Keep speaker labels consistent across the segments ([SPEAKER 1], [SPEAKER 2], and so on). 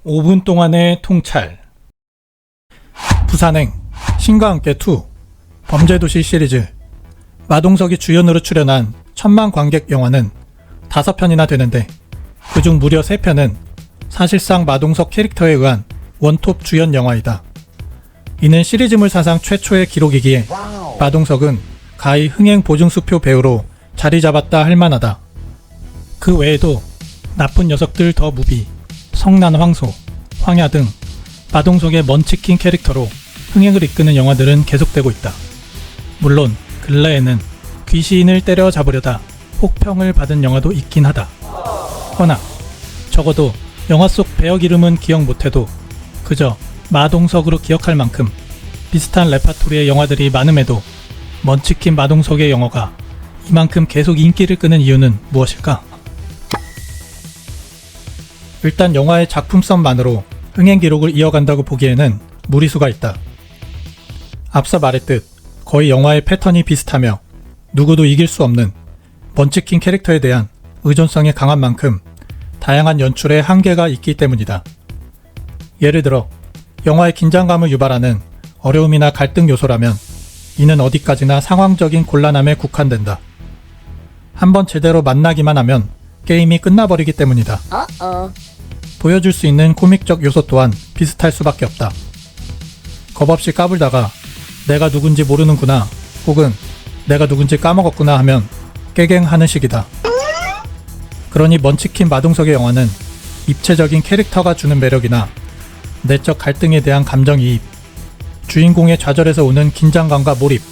[SPEAKER 1] (5분) 동안의 통찰. 부산행, 신과 함께 2, 범죄도시 시리즈. 마동석이 주연으로 출연한 1000만 관객 영화는 5편이나 되는데 그중 무려 3편은 사실상 마동석 캐릭터에 의한 원톱 주연 영화이다. 이는 시리즈물 사상 최초의 기록이기에 마동석은 가히 흥행 보증수표 배우로 자리 잡았다 할 만하다. 그 외에도 나쁜 녀석들 더 무비, 성난 황소, 황야 등 마동석의 먼치킨 캐릭터로 흥행을 이끄는 영화들은 계속되고 있다. 물론 근래에는 귀신을 때려잡으려다 혹평을 받은 영화도 있긴 하다. 허나 적어도 영화 속 배역 이름은 기억 못해도 그저 마동석으로 기억할 만큼 비슷한 레파토리의 영화들이 많음에도 먼치킨 마동석의 영화가 이만큼 계속 인기를 끄는 이유는 무엇일까? 일단 영화의 작품성만으로 흥행 기록을 이어간다고 보기에는 무리수가 있다. 앞서 말했듯 거의 영화의 패턴이 비슷하며 누구도 이길 수 없는 먼치킨 캐릭터에 대한 의존성이 강한 만큼 다양한 연출에 한계가 있기 때문이다. 예를 들어 영화의 긴장감을 유발하는 어려움이나 갈등 요소라면 이는 어디까지나 상황적인 곤란함에 국한된다. 한번 제대로 만나기만 하면 게임이 끝나버리기 때문이다. 보여줄 수 있는 코믹적 요소 또한 비슷할 수밖에 없다. 겁없이 까불다가 내가 누군지 모르는구나 혹은 내가 누군지 까먹었구나 하면 깨갱하는 식이다. 그러니 먼치킨 마동석의 영화는 입체적인 캐릭터가 주는 매력이나 내적 갈등에 대한 감정이입, 주인공의 좌절에서 오는 긴장감과 몰입,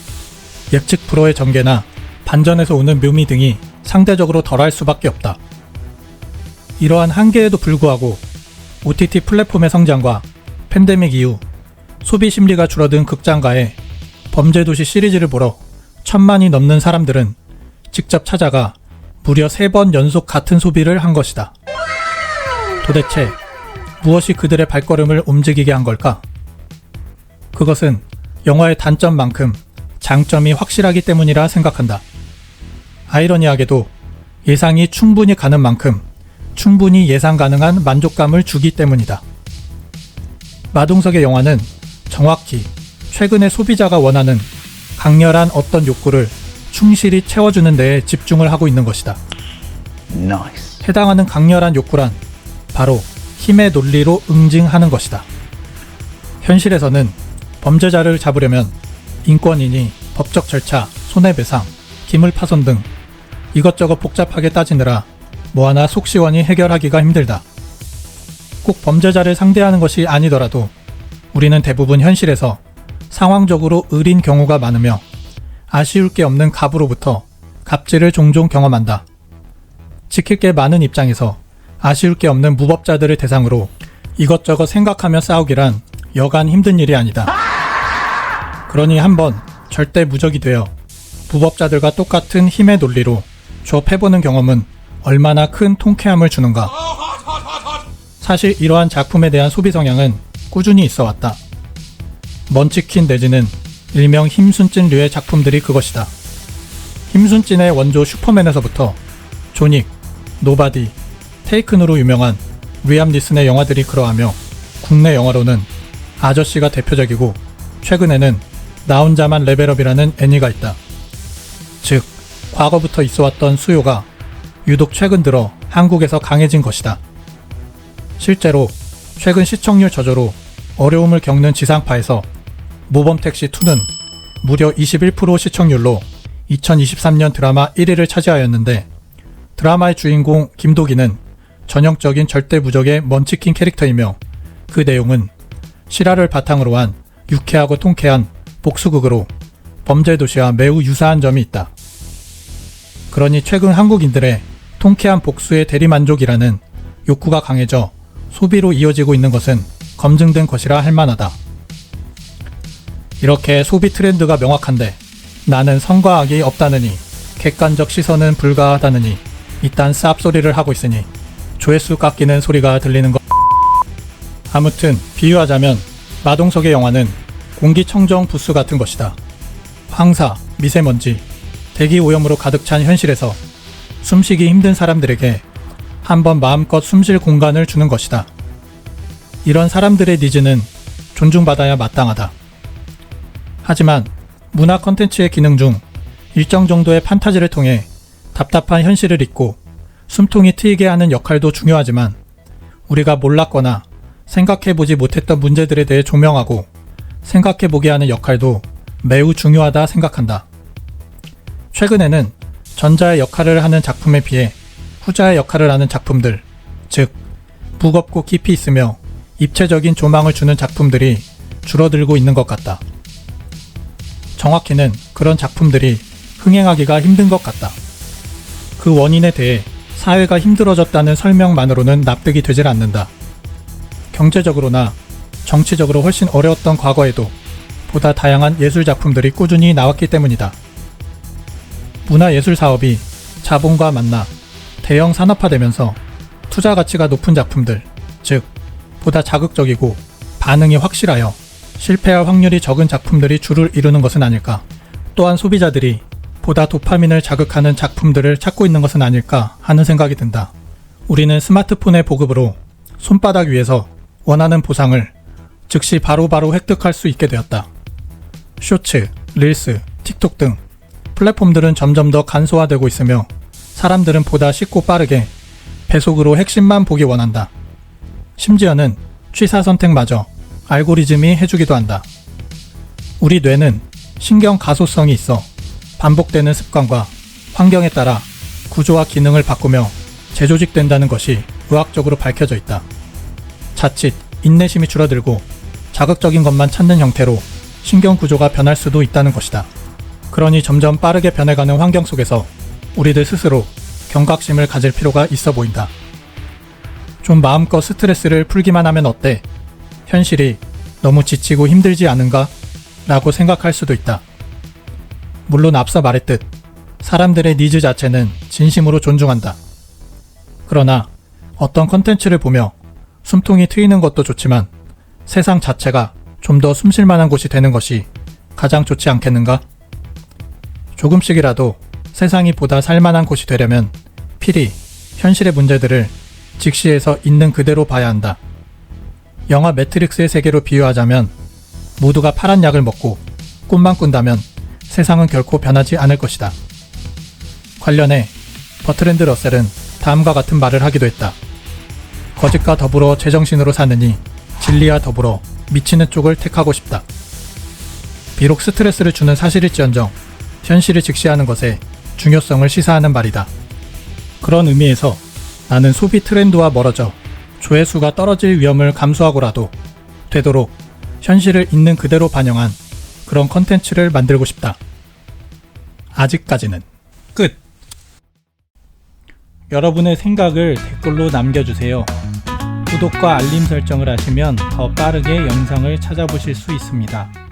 [SPEAKER 1] 예측 불허의 전개나 반전에서 오는 묘미 등이 상대적으로 덜할 수밖에 없다. 이러한 한계에도 불구하고 OTT 플랫폼의 성장과 팬데믹 이후 소비 심리가 줄어든 극장가에 범죄도시 시리즈를 보러 1000만이 넘는 사람들은 직접 찾아가 무려 3번 연속 같은 소비를 한 것이다. 도대체 무엇이 그들의 발걸음을 움직이게 한 걸까? 그것은 영화의 단점만큼 장점이 확실하기 때문이라 생각한다. 아이러니하게도 예상이 충분히 가는 만큼 충분히 예상 가능한 만족감을 주기 때문이다. 마동석의 영화는 정확히 최근의 소비자가 원하는 강렬한 어떤 욕구를 충실히 채워주는 데에 집중을 하고 있는 것이다. 해당하는 강렬한 욕구란 바로 힘의 논리로 응징하는 것이다. 현실에서는 범죄자를 잡으려면 인권이니 법적 절차, 손해배상, 기물파손 등 이것저것 복잡하게 따지느라 뭐하나 속 시원히 해결하기가 힘들다. 꼭 범죄자를 상대하는 것이 아니더라도 우리는 대부분 현실에서 상황적으로 의린 경우가 많으며 아쉬울 게 없는 갑으로부터 갑질을 종종 경험한다. 지킬 게 많은 입장에서 아쉬울 게 없는 무법자들을 대상으로 이것저것 생각하며 싸우기란 여간 힘든 일이 아니다. 그러니 한번 절대 무적이 되어 무법자들과 똑같은 힘의 논리로 조업해보는 경험은 얼마나 큰 통쾌함을 주는가. 사실 이러한 작품에 대한 소비 성향은 꾸준히 있어 왔다. 먼치킨 내지는 일명 힘순찐류의 작품들이 그것이다. 힘순찐의 원조 슈퍼맨에서부터 존윅, 노바디, 테이큰으로 유명한 리암 니슨의 영화들이 그러하며 국내 영화로는 아저씨가 대표적이고 최근에는 나 혼자만 레벨업이라는 애니가 있다. 즉, 과거부터 있어왔던 수요가 유독 최근 들어 한국에서 강해진 것이다. 실제로 최근 시청률 저조로 어려움을 겪는 지상파에서 모범택시2는 무려 21% 시청률로 2023년 드라마 1위를 차지하였는데 드라마의 주인공 김도기는 전형적인 절대부적의 먼치킨 캐릭터이며 그 내용은 실화를 바탕으로 한 유쾌하고 통쾌한 복수극으로 범죄도시와 매우 유사한 점이 있다. 그러니 최근 한국인들의 통쾌한 복수의 대리만족이라는 욕구가 강해져 소비로 이어지고 있는 것은 검증된 것이라 할 만하다. 이렇게 소비 트렌드가 명확한데 나는 성과 악이 없다느니 객관적 시선은 불가하다느니 이딴 쌉소리를 하고 있으니 조회수 깎이는 소리가 들리는 것. 아무튼 비유하자면 마동석의 영화는 공기청정 부스 같은 것이다. 황사, 미세먼지, 대기 오염으로 가득 찬 현실에서 숨쉬기 힘든 사람들에게 한번 마음껏 숨쉴 공간을 주는 것이다. 이런 사람들의 니즈는 존중받아야 마땅하다. 하지만 문화 콘텐츠의 기능 중 일정 정도의 판타지를 통해 답답한 현실을 잊고 숨통이 트이게 하는 역할도 중요하지만 우리가 몰랐거나 생각해보지 못했던 문제들에 대해 조명하고 생각해보게 하는 역할도 매우 중요하다 생각한다. 최근에는 전자의 역할을 하는 작품에 비해 후자의 역할을 하는 작품들, 즉 무겁고 깊이 있으며 입체적인 조망을 주는 작품들이 줄어들고 있는 것 같다. 정확히는 그런 작품들이 흥행하기가 힘든 것 같다. 그 원인에 대해 사회가 힘들어졌다는 설명만으로는 납득이 되질 않는다. 경제적으로나 정치적으로 훨씬 어려웠던 과거에도 보다 다양한 예술 작품들이 꾸준히 나왔기 때문이다. 문화예술 사업이 자본과 만나 대형 산업화되면서 투자 가치가 높은 작품들, 즉 보다 자극적이고 반응이 확실하여 실패할 확률이 적은 작품들이 주를 이루는 것은 아닐까. 또한 소비자들이 보다 도파민을 자극하는 작품들을 찾고 있는 것은 아닐까 하는 생각이 든다. 우리는 스마트폰의 보급으로 손바닥 위에서 원하는 보상을 즉시 바로바로 획득할 수 있게 되었다. 쇼츠, 릴스, 틱톡 등 플랫폼들은 점점 더 간소화되고 있으며 사람들은 보다 쉽고 빠르게 배속으로 핵심만 보기 원한다. 심지어는 취사 선택마저 알고리즘이 해주기도 한다. 우리 뇌는 신경 가소성이 있어 반복되는 습관과 환경에 따라 구조와 기능을 바꾸며 재조직된다는 것이 의학적으로 밝혀져 있다. 자칫 인내심이 줄어들고 자극적인 것만 찾는 형태로 신경 구조가 변할 수도 있다는 것이다. 그러니 점점 빠르게 변해가는 환경 속에서 우리들 스스로 경각심을 가질 필요가 있어 보인다. 좀 마음껏 스트레스를 풀기만 하면 어때? 현실이 너무 지치고 힘들지 않은가? 라고 생각할 수도 있다. 물론 앞서 말했듯 사람들의 니즈 자체는 진심으로 존중한다. 그러나 어떤 컨텐츠를 보며 숨통이 트이는 것도 좋지만 세상 자체가 좀 더 숨쉴 만한 곳이 되는 것이 가장 좋지 않겠는가? 조금씩이라도 세상이 보다 살만한 곳이 되려면 필히 현실의 문제들을 직시해서 있는 그대로 봐야 한다. 영화 매트릭스의 세계로 비유하자면 모두가 파란 약을 먹고 꿈만 꾼다면 세상은 결코 변하지 않을 것이다. 관련해 버트랜드 러셀은 다음과 같은 말을 하기도 했다. 거짓과 더불어 제정신으로 사느니 진리와 더불어 미치는 쪽을 택하고 싶다. 비록 스트레스를 주는 사실일지언정 현실을 직시하는 것의 중요성을 시사하는 말이다. 그런 의미에서 나는 소비 트렌드와 멀어져 조회수가 떨어질 위험을 감수하고라도 되도록 현실을 있는 그대로 반영한 그런 컨텐츠를 만들고 싶다. 아직까지는 끝! 여러분의 생각을 댓글로 남겨주세요. 구독과 알림 설정을 하시면 더 빠르게 영상을 찾아보실 수 있습니다.